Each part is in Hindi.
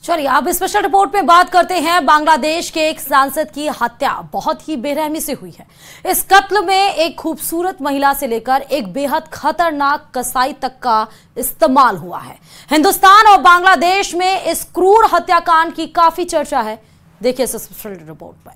चलिए अब स्पेशल रिपोर्ट में बात करते हैं। बांग्लादेश के एक सांसद की हत्या बहुत ही बेरहमी से हुई है। इस कत्ल में एक खूबसूरत महिला से लेकर एक बेहद खतरनाक कसाई तक का इस्तेमाल हुआ है। हिंदुस्तान और बांग्लादेश में इस क्रूर हत्याकांड की काफी चर्चा है। देखिए इस स्पेशल रिपोर्ट में।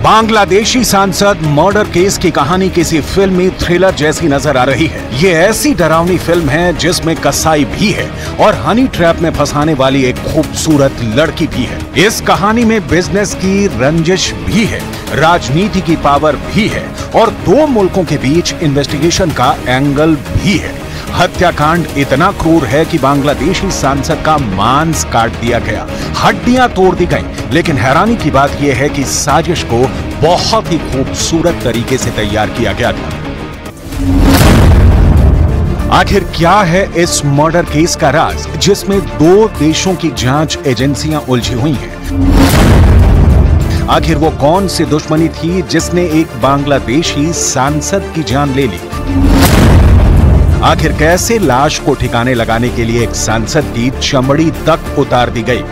बांग्लादेशी सांसद मर्डर केस की कहानी किसी फिल्मी थ्रिलर जैसी नजर आ रही है। ये ऐसी डरावनी फिल्म है जिसमें कसाई भी है और हनी ट्रैप में फंसाने वाली एक खूबसूरत लड़की भी है। इस कहानी में बिजनेस की रंजिश भी है, राजनीति की पावर भी है और दो मुल्कों के बीच इन्वेस्टिगेशन का एंगल भी है। हत्याकांड इतना क्रूर है कि बांग्लादेशी सांसद का मांस काट दिया गया, हड्डियां तोड़ दी गईं। लेकिन हैरानी की बात यह है कि साजिश को बहुत ही खूबसूरत तरीके से तैयार किया गया था। आखिर क्या है इस मर्डर केस का राज, जिसमें दो देशों की जांच एजेंसियां उलझी हुई हैं? आखिर वो कौन सी दुश्मनी थी जिसने एक बांग्लादेशी सांसद की जान ले ली? आखिर कैसे लाश को ठिकाने लगाने के लिए एक सांसद की चमड़ी तक उतार दी गई?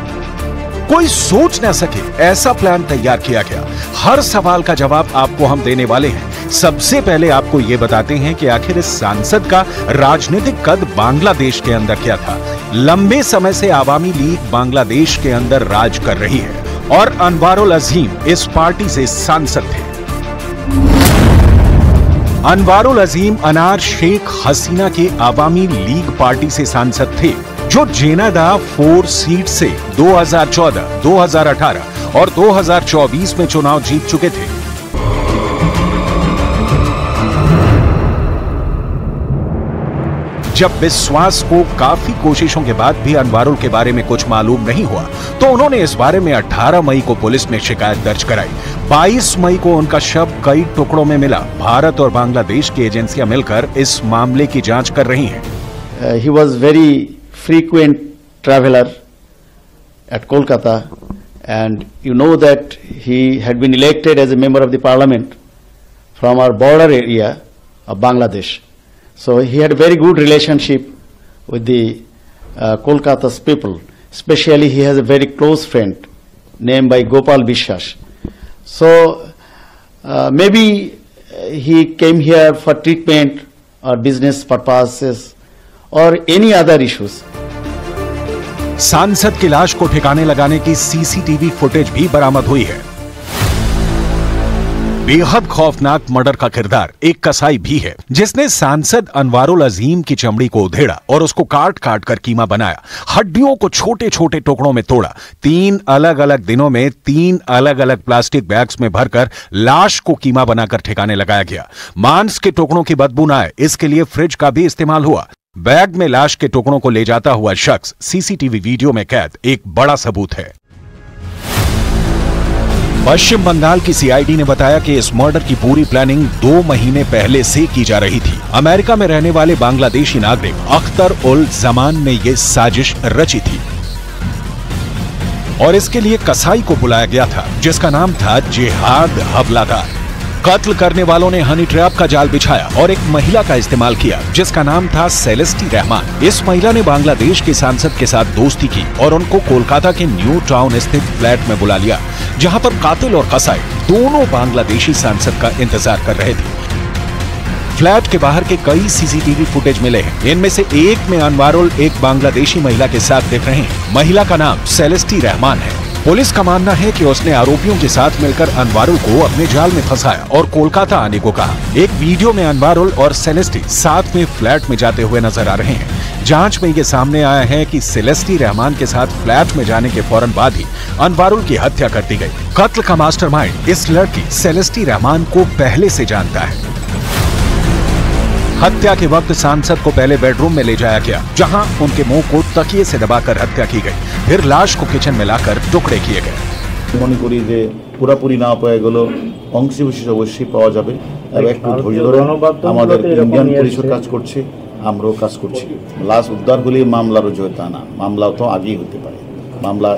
कोई सोच न सके ऐसा प्लान तैयार किया गया। हर सवाल का जवाब आपको हम देने वाले हैं। सबसे पहले आपको यह बताते हैं कि आखिर इस सांसद का राजनीतिक कद बांग्लादेश के अंदर क्या था। लंबे समय से आवामी लीग बांग्लादेश के अंदर राज कर रही है और अनवारुल अजीम इस पार्टी से सांसद थे। अनवारुल अजीम अनार शेख हसीना के आवामी लीग पार्टी से सांसद थे, जो जेनादा 4 सीट से 2014, 2018 और 2024 में चुनाव जीत चुके थे। जब विश्वास को काफी कोशिशों के बाद भी अनवारुल के बारे में कुछ मालूम नहीं हुआ तो उन्होंने इस बारे में 18 मई को पुलिस में शिकायत दर्ज कराई। 22 मई को उनका शव कई टुकड़ों में मिला। भारत और बांग्लादेश की एजेंसियां मिलकर इस मामले की जांच कर रही हैं। He was very frequent traveler at Kolkata and you know that he had been elected as a member of the parliament from our border area of Bangladesh. So he had a very good relationship with the Kolkata's people. Especially he has a very close friend named by Gopal Bishwas. So maybe he came here for treatment or business purposes or any other issues. सांसद की लाश को ठिकाने लगाने की सीसीटीवी फुटेज भी बरामद हुई है। बेहद खौफनाक मर्डर का किरदार एक कसाई भी है, जिसने सांसद अनवारुल अजीम की चमड़ी को उधेड़ा और उसको काट काट कर कीमा बनाया। हड्डियों को छोटे छोटे टुकड़ों में तोड़ा। 3 अलग अलग दिनों में 3 अलग अलग प्लास्टिक बैग्स में भरकर लाश को कीमा बनाकर ठिकाने लगाया गया। मांस के टुकड़ों की बदबू न आए, इसके लिए फ्रिज का भी इस्तेमाल हुआ। बैग में लाश के टुकड़ों को ले जाता हुआ शख्स सीसीटीवी वीडियो में कैद एक बड़ा सबूत है। पश्चिम बंगाल की सीआईडी ने बताया कि इस मर्डर की पूरी प्लानिंग 2 महीने पहले से की जा रही थी। अमेरिका में रहने वाले बांग्लादेशी नागरिक अख्तर उल जमान ने यह साजिश रची थी और इसके लिए कसाई को बुलाया गया था, जिसका नाम था जिहाद हवलादार। कत्ल करने वालों ने हनी ट्रैप का जाल बिछाया और एक महिला का इस्तेमाल किया, जिसका नाम था सेलेस्टी रहमान। इस महिला ने बांग्लादेश के सांसद के साथ दोस्ती की और उनको कोलकाता के न्यू टाउन स्थित फ्लैट में बुला लिया, जहां पर कातिल और कसाई दोनों बांग्लादेशी सांसद का इंतजार कर रहे थे। फ्लैट के बाहर के कई सीसीटीवी फुटेज मिले हैं। इनमें से एक में अनवारुल एक बांग्लादेशी महिला के साथ दिख रहे हैं। महिला का नाम सेलेस्टी रहमान है। पुलिस का मानना है कि उसने आरोपियों के साथ मिलकर अनवारुल को अपने जाल में फंसाया और कोलकाता आने को कहा। एक वीडियो में अनवारुल और सेलेस्टी साथ में फ्लैट में जाते हुए नजर आ रहे हैं। जांच में ये सामने आया है कि सेलेस्टी रहमान के साथ फ्लैट में जाने के फौरन बाद ही अनवारुल की हत्या कर दी गई। कत्ल का मास्टरमाइंड इस लड़की सेलेस्टी रहमान को पहले से जानता है। हत्या के वक्त सांसद को पहले बेडरूम में ले जाया गया, जहां उनके मुंह को तकिए से दबाकर हत्या की गई। फिर लाश को किचन में लाकर टुकड़े किए गए। মনে করি যে পুরোপুরি না পাওয়া গেল অংশবিশেষ অবশ্যই পাওয়া যাবে এবং একটু ধৈর্য ধরে আমাদের ইন্ডিয়ান পুলিশও কাজ করছে, আমরাও কাজ করছি। লাশ উদ্ধার হলে মামলারও জয়তা না, মামলাও তো আগেই হতে পারে। মামলা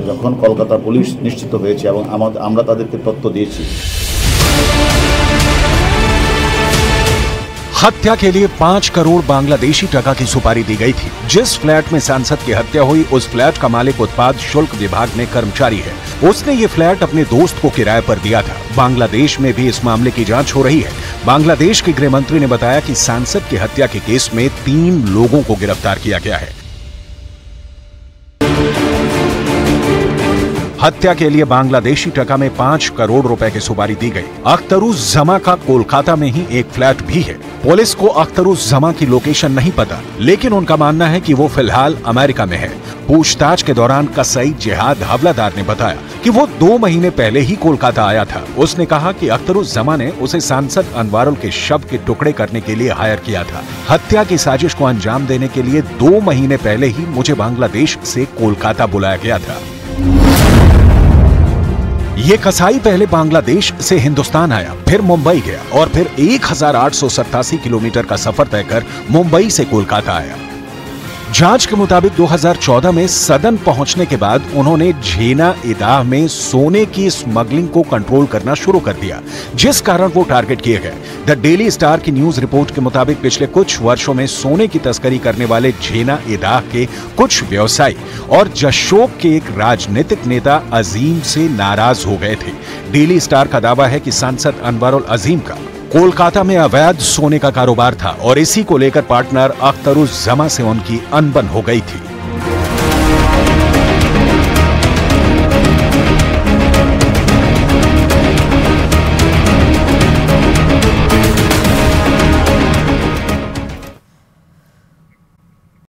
যখন কলকাতা পুলিশ নিশ্চিত হয়েছে এবং আমরা তাদেরকে তথ্য দিয়েছি। हत्या के लिए 5 करोड़ बांग्लादेशी टका की सुपारी दी गई थी। जिस फ्लैट में सांसद की हत्या हुई उस फ्लैट का मालिक उत्पाद शुल्क विभाग में कर्मचारी है। उसने ये फ्लैट अपने दोस्त को किराए पर दिया था। बांग्लादेश में भी इस मामले की जांच हो रही है। बांग्लादेश के गृह मंत्री ने बताया कि सांसद की हत्या के केस में 3 लोगों को गिरफ्तार किया गया है। हत्या के लिए बांग्लादेशी टका में 5 करोड़ रुपए की सुपारी दी गई। अख्तरुज़्ज़मा का कोलकाता में ही एक फ्लैट भी है। पुलिस को अख्तरुज़्ज़मा की लोकेशन नहीं पता, लेकिन उनका मानना है कि वो फिलहाल अमेरिका में है। पूछताछ के दौरान कसाई जिहाद हवलादार ने बताया कि वो 2 महीने पहले ही कोलकाता आया था। उसने कहा कि अख्तरुज़्ज़मा ने उसे सांसद अनवारुल के शव के टुकड़े करने के लिए हायर किया था। हत्या की साजिश को अंजाम देने के लिए 2 महीने पहले ही मुझे बांग्लादेश से कोलकाता बुलाया गया था। ये कसाई पहले बांग्लादेश से हिंदुस्तान आया, फिर मुंबई गया और फिर 1887 किलोमीटर का सफर तय कर मुंबई से कोलकाता आया। जांच के मुताबिक 2014 में सदन पहुंचने के बाद उन्होंने झेना इदाह में सोने की स्मगलिंग को कंट्रोल करना शुरू कर दिया, जिस कारण वो टारगेट किए गए। द डेली स्टार की न्यूज रिपोर्ट के मुताबिक पिछले कुछ वर्षों में सोने की तस्करी करने वाले झेना इदाह के कुछ व्यवसायी और जशोक के एक राजनीतिक नेता अजीम से नाराज हो गए थे। डेली स्टार का दावा है कि सांसद अनवारुल अजीम का कोलकाता में अवैध सोने का कारोबार था और इसी को लेकर पार्टनर अख्तरुज़्ज़मा से उनकी अनबन हो गई थी।